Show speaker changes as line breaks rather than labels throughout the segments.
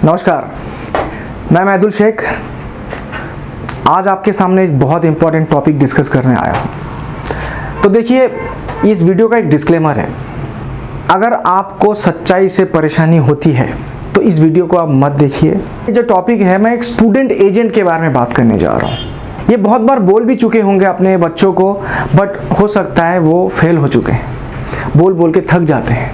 नमस्कार, मैं महदुल शेख आज आपके सामने एक बहुत इंपॉर्टेंट टॉपिक डिस्कस करने आया हूँ। तो देखिए, इस वीडियो का एक डिस्क्लेमर है। अगर आपको सच्चाई से परेशानी होती है तो इस वीडियो को आप मत देखिए। जो टॉपिक है, मैं एक स्टूडेंट एजेंट के बारे में बात करने जा रहा हूँ। ये बहुत बार बोल भी चुके होंगे अपने बच्चों को, बट हो सकता है वो फेल हो चुके हैं, बोल बोल के थक जाते हैं।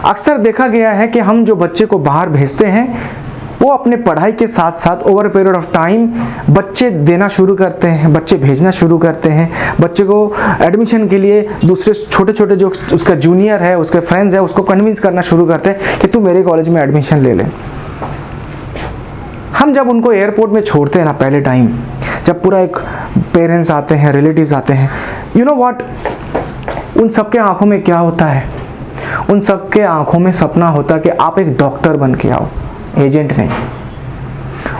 अक्सर देखा गया है कि हम जो बच्चे को बाहर भेजते हैं वो अपने पढ़ाई के साथ साथ ओवर पीरियड ऑफ टाइम बच्चे देना शुरू करते हैं, बच्चे भेजना शुरू करते हैं। बच्चे को एडमिशन के लिए दूसरे छोटे छोटे जो उसका जूनियर है, उसके फ्रेंड्स है, उसको कन्विंस करना शुरू करते हैं कि तू मेरे कॉलेज में एडमिशन ले ले। हम जब उनको एयरपोर्ट में छोड़ते हैं ना, पहले टाइम जब पूरा एक पेरेंट्स आते हैं, रिलेटिव्स आते हैं, यू नो व्हाट, उन सबके आंखों में क्या होता है? उन सबके आंखों में सपना होता है कि आप एक डॉक्टर बन के आओ, एजेंट नहीं।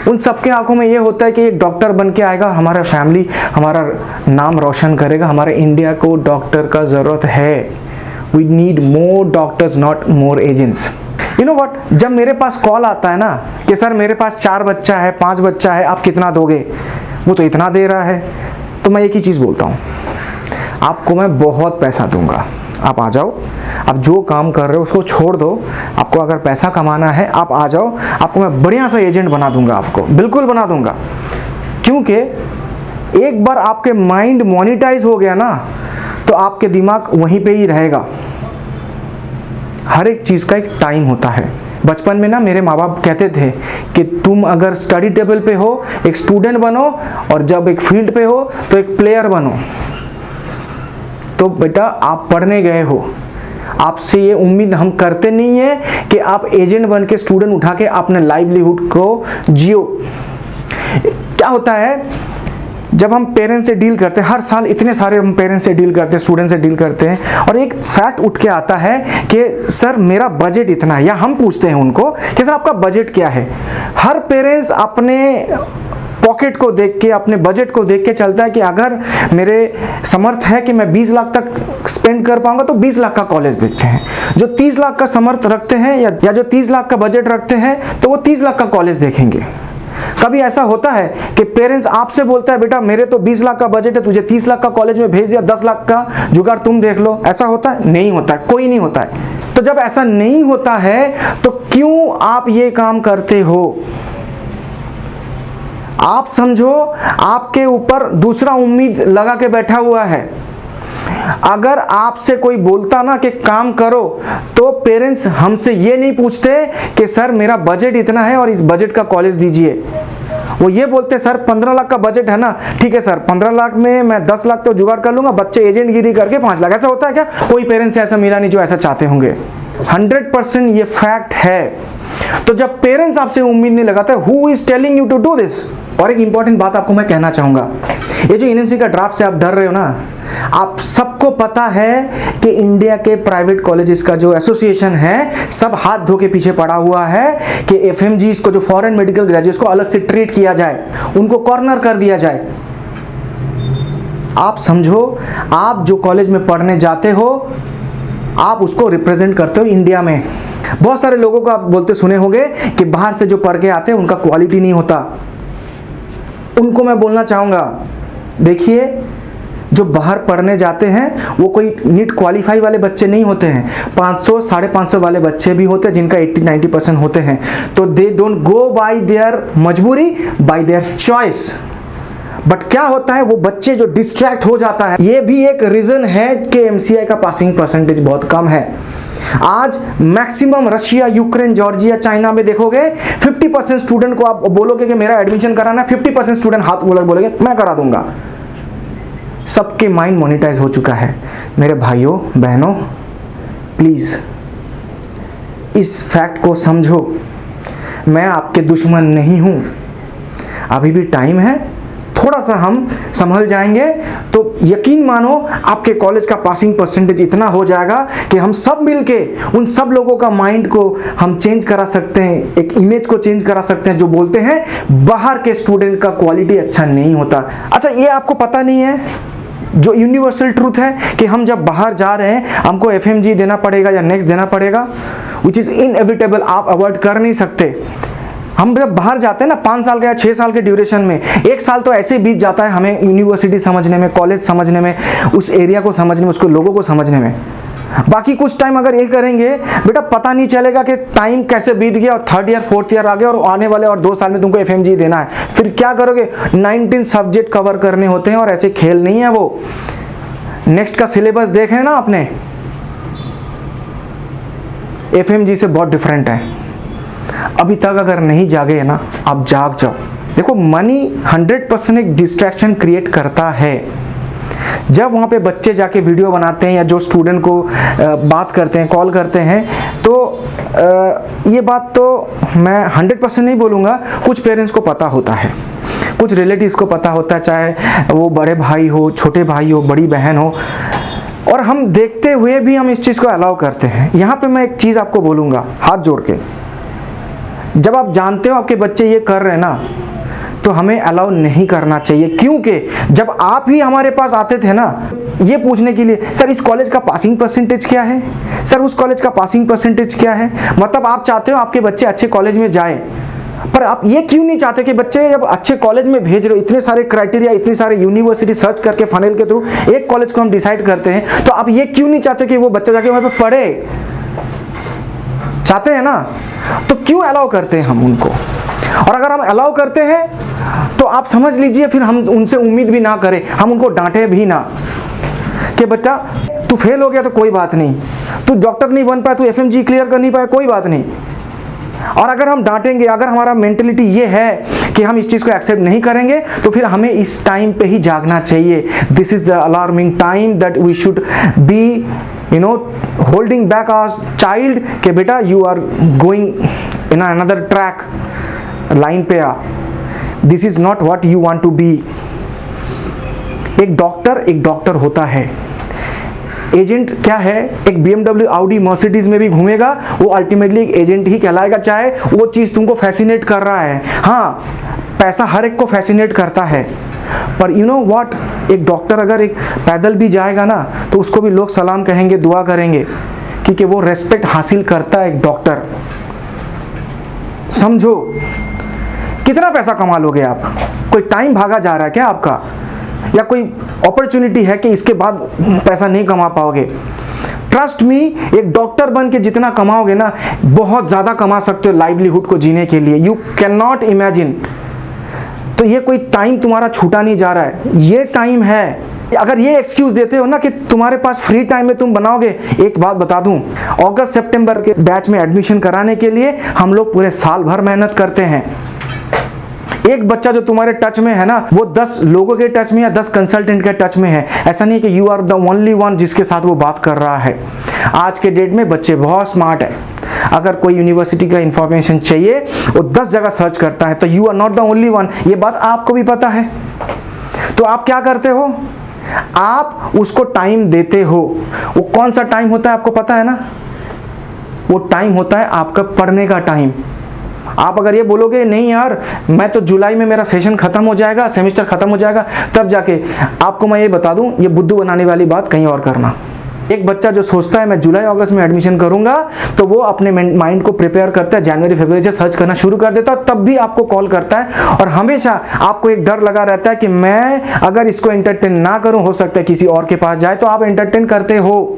उन सबके आंखों में ये होता है कि एक डॉक्टर बन के आएगा, हमारा फैमिली, हमारा नाम रोशन करेगा, हमारे इंडिया को डॉक्टर का ज़रूरत है। We need more doctors, not more agents. You know what, जब मेरे पास कॉल आता है ना कि सर मेरे पास 4 बच्चा है, 5 बच्चा है, आप कितना दोगे? वो तो इतना दे रहा है। तो मैं एक ही चीज़ बोलता हूँ, आपको मैं बहुत पैसा दूंगा, आप आ जाओ। आप जो काम कर रहे हो उसको छोड़ दो। आपको अगर पैसा कमाना है आप आ जाओ, आपको मैं बढ़िया सा एजेंट बना दूंगा, आपको बिल्कुल बना दूंगा। क्योंकि एक बार आपके माइंड मोनेटाइज हो गया ना तो आपके दिमाग वहीं पे ही रहेगा। हर एक चीज़ का एक टाइम होता है। बचपन में ना मेरे माँ बाप कहते थे कि तुम अगर स्टडी टेबल पे हो एक स्टूडेंट बनो, और जब एक फील्ड पे हो तो एक प्लेयर बनो। तो बेटा, आप पढ़ने गए हो, आपसे ये उम्मीद हम करते नहीं है कि आप एजेंट बन के स्टूडेंट उठा के अपने लाइवलीहुड को जियो। क्या होता है, जब हम पेरेंट्स से डील करते हैं, हर साल इतने सारे हम पेरेंट्स से डील करते हैं, स्टूडेंट से डील करते हैं, और एक फैक्ट उठ के आता है कि सर मेरा बजट इतना है, या हम पूछते हैं उनको कि सर आपका बजट क्या है। हर पेरेंट्स अपने पॉकेट को देख के, अपने बजट को देख के चलता है कि अगर मेरे समर्थ है कि मैं 20 लाख तक स्पेंड कर पाऊंगा तो 20 लाख का कॉलेज देखते हैं। जो 30 लाख का समर्थ रखते हैं या जो 30 लाख का बजट रखते हैं तो वो 30 लाख का कॉलेज देखेंगे। कभी ऐसा होता है कि पेरेंट्स आपसे बोलता है बेटा मेरे तो 20 लाख का बजट है, तुझे 30 लाख का कॉलेज में भेज दिया, 10 लाख का जुगाड़ तुम देख लो। ऐसा होता है? नहीं होता है, कोई नहीं होता है। तो जब ऐसा नहीं होता है तो क्यों आप ये काम करते हो? आप समझो आपके ऊपर दूसरा उम्मीद लगा के बैठा हुआ है। अगर आपसे कोई बोलता ना कि काम करो, तो पेरेंट्स हमसे ये नहीं पूछते कि सर मेरा बजट इतना है और इस बजट का कॉलेज दीजिए। वो ये बोलते सर 15 लाख का बजट है ना, ठीक है सर 15 लाख में मैं 10 लाख तो जुगाड़ कर लूंगा, बच्चे एजेंट गिरी करके 5 लाख। ऐसा होता है क्या? कोई पेरेंट्स से ऐसा मिला नहीं जो ऐसा चाहते होंगे। 100% ये फैक्ट है। तो जब पेरेंट्स आपसे उम्मीद नहीं लगाते, who is telling you to do this? और एक इंपॉर्टेंट बात आपको मैं कहना चाहूंगा, ये जो एनएमसी का ड्राफ्ट से आप डर रहे हो ना, आप सबको पता है कि इंडिया के प्राइवेट कॉलेजेस का जो एसोसिएशन है सब हाथ धो के पीछे पड़ा हुआ है कि एफएमजीज को, जो फॉरेन मेडिकल ग्रेजुएट्स को अलग से ट्रीट किया जाए, उनको कॉर्नर कर दिया जाए। आप समझो, आप जो कॉलेज में पढ़ने जाते हो आप उसको रिप्रेजेंट करते हो इंडिया में। बहुत सारे लोगों को आप बोलते सुने होंगे कि बाहर से जो पढ़ के आते हैं उनका क्वालिटी नहीं होता। उनको मैं बोलना चाहूँगा, देखिए जो बाहर पढ़ने जाते हैं वो कोई नीट क्वालिफाई वाले बच्चे नहीं होते हैं। 500 550 वाले बच्चे भी होते हैं जिनका 80-90% होते हैं। तो they don't go bye there मजबूरी, बाय देयर चॉइस। बट क्या होता है, वो बच्चे जो डिस्ट्रैक्ट हो जाता है, ये भी एक रीजन है कि एमसीआई का पासिंग परसेंटेज बहुत कम है। आज maximum Russia, Ukraine, Georgia, China में देखोगे 50% स्टूडेंट को आप बोलोगे कि मेरा एडमिशन कराना है, 50% स्टूडेंट हाथ बोलेंगे मैं करा दूंगा। सबके माइंड मोनेटाइज हो चुका है। मेरे भाइयों बहनों, प्लीज इस फैक्ट को समझो। मैं आपके दुश्मन नहीं हूं, अभी भी टाइम है, थोड़ा सा हम संभल जाएंगे तो यकीन मानो आपके कॉलेज का पासिंग परसेंटेज इतना हो जाएगा कि हम सब मिलके उन सब लोगों का माइंड को हम चेंज करा सकते हैं, एक इमेज को चेंज करा सकते हैं जो बोलते हैं बाहर के स्टूडेंट का क्वालिटी अच्छा नहीं होता। अच्छा, ये आपको पता नहीं है जो यूनिवर्सल ट्रूथ है कि हम जब बाहर जा रहे हैं हमको एफएमजी देना पड़ेगा या नेक्स्ट देना पड़ेगा, विच इज इनएविटेबल, आप अवॉइड कर नहीं सकते। हम जब बाहर जाते हैं ना 5 साल के या 6 साल के ड्यूरेशन में, 1 साल तो ऐसे ही बीत जाता है हमें यूनिवर्सिटी समझने में, कॉलेज समझने में, उस एरिया को समझने में, उसको लोगों को समझने में। बाकी कुछ टाइम अगर ये करेंगे बेटा, पता नहीं चलेगा कि टाइम कैसे बीत गया और 3rd ईयर 4th ईयर आ गया और आने वाले और 2 साल में तुमको FMG देना है। फिर क्या करोगे? 19 सब्जेक्ट कवर करने होते हैं और ऐसे खेल नहीं है वो। नेक्स्ट का सिलेबस देखें ना आपने, FMG से बहुत डिफरेंट है। अभी तक अगर नहीं जागे ना, आप जाग जाओ। देखो, मनी 100% एक डिस्ट्रैक्शन क्रिएट करता है। जब वहाँ पे बच्चे जाके वीडियो बनाते हैं या जो स्टूडेंट को बात करते हैं, कॉल करते हैं, तो ये बात तो मैं 100% नहीं बोलूँगा, कुछ पेरेंट्स को पता होता है, कुछ रिलेटिव्स को पता होता है, चाहे वो बड़े भाई हो, छोटे भाई हो, बड़ी बहन हो, और हम देखते हुए भी हम इस चीज़ को अलाउ करते हैं। यहाँ पे मैं एक चीज़ आपको बोलूँगा हाथ जोड़ के, जब आप जानते हो आपके बच्चे ये कर रहे हैं ना, तो हमें अलाउ नहीं करना चाहिए। क्योंकि जब आप ही हमारे पास आते थे ना ये पूछने के लिए, सर इस कॉलेज का पासिंग परसेंटेज क्या है, सर उस कॉलेज का पासिंग परसेंटेज क्या है, मतलब आप चाहते हो आपके बच्चे अच्छे कॉलेज में जाए, पर आप ये क्यों नहीं चाहते कि बच्चे जब अच्छे कॉलेज में भेज रहे हो, इतने सारे क्राइटेरिया, इतनी सारे यूनिवर्सिटी सर्च करके फनेल के थ्रू एक कॉलेज को हम डिसाइड करते हैं, तो आप ये क्यों नहीं चाहते कि वो बच्चा जाके वहाँ पे पढ़े? चाहते हैं ना, तो क्यों अलाउ करते हैं हम उनको? और अगर हम अलाउ करते हैं तो आप समझ लीजिए फिर हम उनसे उम्मीद भी ना करें, हम उनको डांटे भी ना कि बच्चा तू फेल हो गया तो कोई बात नहीं, तू डॉक्टर नहीं बन पाया, तू FMG क्लियर कर नहीं पाया, कोई बात नहीं। और अगर हम डांटेंगे, अगर हमारा मेंटेलिटी ये है कि हम इस चीज़ को एक्सेप्ट नहीं करेंगे, तो फिर हमें इस टाइम पे ही जागना चाहिए। This is the alarming time that we should be holding back our child कि बेटा you are going in another track, line पे आ, this is not what you want to be. एक डॉक्टर होता है, एजेंट क्या है? एक BMW, Audi, Mercedes में भी घूमेगा, वो अल्टीमेटली एक एजेंट ही कहलाएगा, चाहे वो चीज़ तुमको फैसिनेट कर रहा है। हाँ, पैसा हर एक को फैसिनेट करता है, पर यू नो व्हाट, एक डॉक्टर अगर एक पैदल भी जाएगा ना, तो उसको भी लोग सलाम कहेंगे, दुआ करेंगे, क्योंकि वो रेस्पेक्ट हासिल करता है एक डॉक्टर। समझो कितना पैसा कमा लोगे आप? कोई टाइम भागा जा रहा है क्या आपका, या कोई अपॉर्चुनिटी है कि इसके बाद पैसा नहीं कमा पाओगे? ट्रस्ट मी, एक डॉक्टर बन के जितना कमाओगे ना, बहुत ज़्यादा कमा सकते हो लाइवलीहुड को जीने के लिए। You can not imagine. तो ये कोई टाइम तुम्हारा छूटा नहीं जा रहा है, ये टाइम है। अगर ये एक्सक्यूज देते हो ना कि तुम्हारे पास फ्री टाइम में तुम बनाओगे, एक बात बता दूं, अगस्त सितंबर के बैच में एडमिशन कराने के लिए हम लोग पूरे साल भर मेहनत करते हैं। एक बच्चा जो तुम्हारे टच में है ना, वो 10 लोगों के टच में या 10 कंसल्टेंट के टच में है। ऐसा नहीं कि you are the only one जिसके साथ वो बात कर रहा है। आज के डेट में बच्चे बहुत स्मार्ट है। अगर कोई यूनिवर्सिटी का इंफॉर्मेशन चाहिए, वो 10 जगह सर्च करता है, तो you are not the only one, ये बात आपको भी पता है। तो आप क्या करते हो? आप उसको टाइम देते हो। वो कौन सा टाइम होता है आपको पता है ना? वो टाइम होता है आपका पढ़ने का टाइम। आप अगर ये बोलोगे नहीं यार, मैं तो जुलाई में मेरा सेशन खत्म हो जाएगा, सेमेस्टर खत्म हो जाएगा, तब जाके, आपको मैं ये बता दूं, ये बुद्धू बनाने वाली बात कहीं और करना। एक बच्चा जो सोचता है मैं जुलाई अगस्त में एडमिशन करूंगा, तो वो अपने माइंड को प्रिपेयर करता है, जनवरी फरवरी से सर्च करना शुरू कर देता है, तब भी आपको कॉल करता है। और हमेशा आपको एक डर लगा रहता है कि मैं अगर इसको एंटरटेन ना करूं, हो सकता है किसी और के पास जाए। तो आप एंटरटेन करते हो,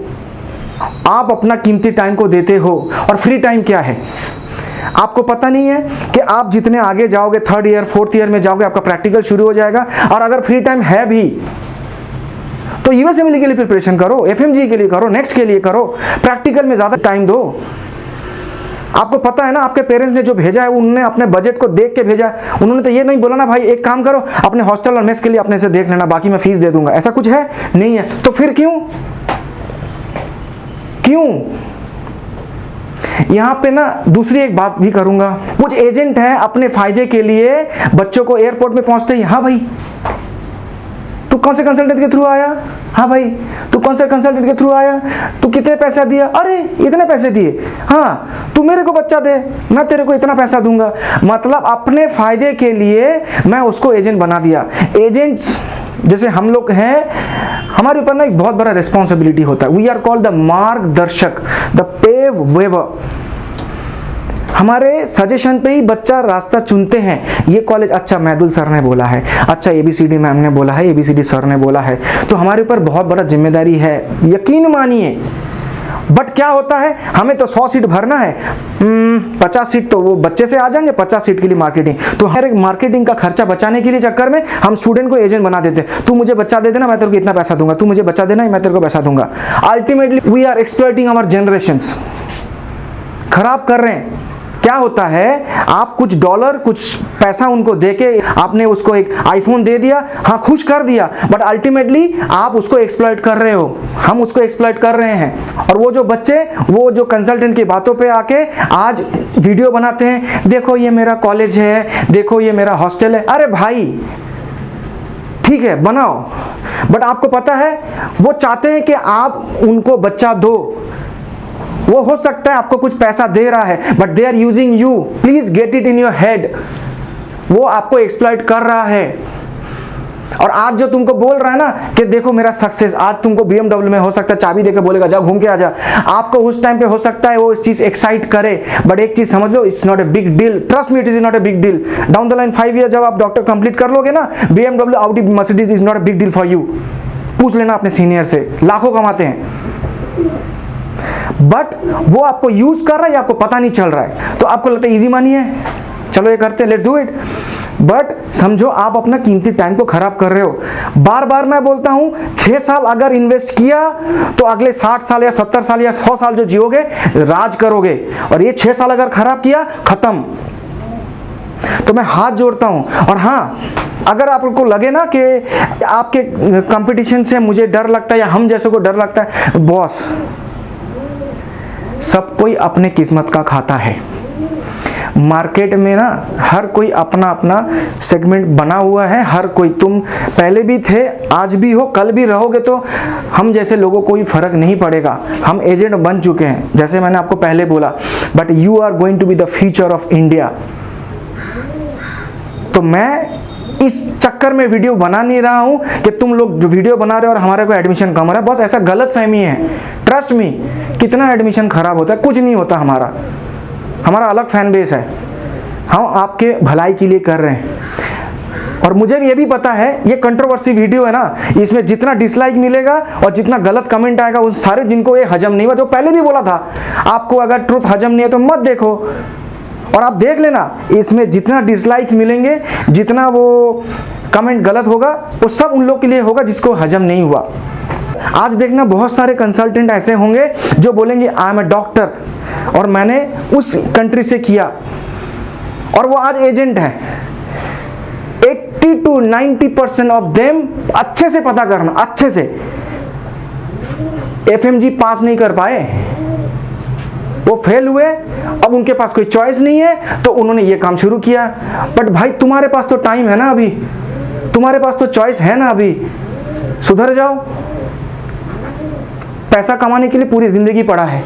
आप अपना कीमती टाइम को देते हो। और फ्री टाइम क्या है आपको पता नहीं है कि आप जितने आगे जाओगे, 3rd ईयर 4th ईयर में जाओगे, आपका प्रैक्टिकल शुरू हो जाएगा। और अगर फ्री टाइम है भी तो यूएसएमएलई के लिए प्रिपरेशन करो, FMG के लिए करो, नेक्स्ट के लिए करो, प्रैक्टिकल में ज्यादा टाइम दो। आपको पता है ना, आपके पेरेंट्स ने जो भेजा है, उन्होंने अपने बजट को देख के भेजा है। उन्होंने तो ये नहीं बोला ना भाई एक काम करो, अपने हॉस्टल और मेस के लिए अपने से देख लेना, बाकी मैं फीस दे दूंगा। ऐसा कुछ है नहीं है। तो फिर क्यों यहां पे ना दूसरी एक बात भी करूंगा। कुछ एजेंट हैं अपने फायदे के लिए बच्चों को एयरपोर्ट में पहुंचते ही, हाँ भाई तू कौन से कंसल्टेंट के थ्रू आया, हाँ भाई तू कौन से कंसल्टेंट के थ्रू आया, तू कितने पैसा दिया, अरे इतने पैसे दिए, हाँ तू मेरे को बच्चा दे, मैं तेरे को इतना पैसा दूंगा। मतलब अपने फायदे के लिए मैं उसको एजेंट बना दिया। एजेंट्स जैसे हम लोग हैं, हमारे ऊपर ना एक बहुत बड़ा रिस्पॉन्सिबिलिटी होता है। वी आर कॉल्ड द मार्गदर्शक, द पेव वेवर। हमारे सजेशन पे ही बच्चा रास्ता चुनते हैं। ये कॉलेज अच्छा मैदुल सर ने बोला है, अच्छा ABCD मैम ने बोला है, ABCD सर ने बोला है, तो हमारे ऊपर बहुत बड़ा जिम्मेदारी है, यकीन मानिए। बट क्या होता है, हमें तो 100 सीट भरना है, 50 सीट तो वो बच्चे से आ जाएंगे, 50 सीट के लिए मार्केटिंग। तो हर मार्केटिंग का खर्चा बचाने के लिए चक्कर में हम स्टूडेंट को एजेंट बना देते हैं। तू मुझे बच्चा दे देना, मैं तेरे को इतना पैसा दूंगा, तू मुझे बच्चा देना, मैं तेरे को पैसा दूंगा। Ultimately we are exploiting our generations, खराब कर रहे हैं। क्या होता है, आप कुछ डॉलर कुछ पैसा उनको देके आपने उसको एक आईफोन दे दिया, हाँ खुश कर दिया, बट अल्टीमेटली आप उसको एक्सप्लॉइट कर रहे हो, हम उसको एक्सप्लॉइट कर रहे हैं। और वो जो बच्चे वो जो कंसल्टेंट की बातों पे आके आज वीडियो बनाते हैं, देखो ये मेरा कॉलेज है, देखो ये मेरा हॉस्टल है। अरे भाई ठीक है बनाओ, बट आपको पता है वो चाहते हैं कि आप उनको बच्चा दो। वो हो सकता है आपको कुछ पैसा दे रहा है, but they are using you, please get it in your head. वो आपको एक्सप्लॉइट कर रहा है। और आज जो तुमको बोल रहा है ना कि देखो मेरा सक्सेस, आज तुमको BMW में हो सकता है चाबी देकर बोलेगा जा घूम के आ जा, आपको उस टाइम पे हो सकता है वो इस चीज एक्साइट करे, बट एक चीज समझ लो, it's not a big deal, trust me, it is not a big deal. Down the line 5 year जब आप डॉक्टर कंप्लीट कर लोगे ना, BMW, Audi, Mercedes is not a big deal for you. पूछ लेना अपने सीनियर से, लाखों कमाते हैं। बट वो आपको यूज कर रहा है या आपको पता नहीं चल रहा है, तो आपको लगता है इजी मनी है, चलो ये करते हैं, लेट्स डू इट। बट समझो आप अपना कीमती टाइम को खराब कर रहे हो। बार बार मैं बोलता हूं 6 साल अगर इन्वेस्ट किया तो अगले 60 साल या 70 साल या 100 साल जो जियोगे राज करोगे, और ये 6 साल अगर खराब किया खत्म। तो मैं हाथ जोड़ता हूं। और हाँ, अगर आपको लगे ना कि आपके कंपटीशन से मुझे डर लगता है या हम जैसे को डर लगता है, बॉस सब कोई अपने किस्मत का खाता है। मार्केट में ना हर कोई अपना अपना सेगमेंट बना हुआ है, हर कोई, तुम पहले भी थे, आज भी हो, कल भी रहोगे, तो हम जैसे लोगों को कोई फर्क नहीं पड़ेगा। हम एजेंट बन चुके हैं, जैसे मैंने आपको पहले बोला, but you are going to be the future of India. तो मैं इस चक्कर में वीडियो बना नहीं रहा हूं कि तुम लोग वीडियो बना रहे हो और हमारे को एडमिशन कम हो रहा है, बस ऐसा गलत फहमी है। ट्रस्ट मी, कितना एडमिशन खराब होता है, कुछ नहीं होता। हमारा अलग फैन बेस है, हम आपके भलाई के लिए कर रहे हैं। और मुझे भी ये भी पता है ये कंट्रोवर्सी वीडियो है ना, इसमें जितना डिसलाइक मिलेगा और जितना गलत कमेंट आएगा, उन सारे जिनको ये हजम नहीं हुआ, जो पहले भी बोला था आपको अगर ट्रुथ हजम नहीं है तो मत देखो। और आप देख लेना, इसमें जितना डिसलाइक्स मिलेंगे, जितना वो कमेंट गलत होगा, वो सब उन लोग के लिए होगा जिसको हजम नहीं हुआ। आज देखना बहुत सारे कंसल्टेंट ऐसे होंगे जो बोलेंगे आई एम ए डॉक्टर और मैंने उस कंट्री से किया, और वो आज एजेंट है। 80 to 90% ऑफ देम, अच्छे से पता करना, अच्छे से FMG पास नहीं कर पाए, वो फेल हुए। अब उनके पास कोई चॉइस नहीं है तो उन्होंने ये काम शुरू किया। बट भाई तुम्हारे पास तो टाइम है ना, अभी तुम्हारे पास तो चॉइस है ना, अभी सुधर जाओ। पैसा कमाने के लिए पूरी जिंदगी पड़ा है,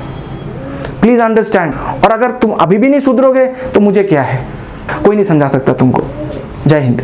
प्लीज अंडरस्टैंड। और अगर तुम अभी भी नहीं सुधरोगे तो मुझे क्या है, कोई नहीं समझा सकता तुमको। जय हिंद।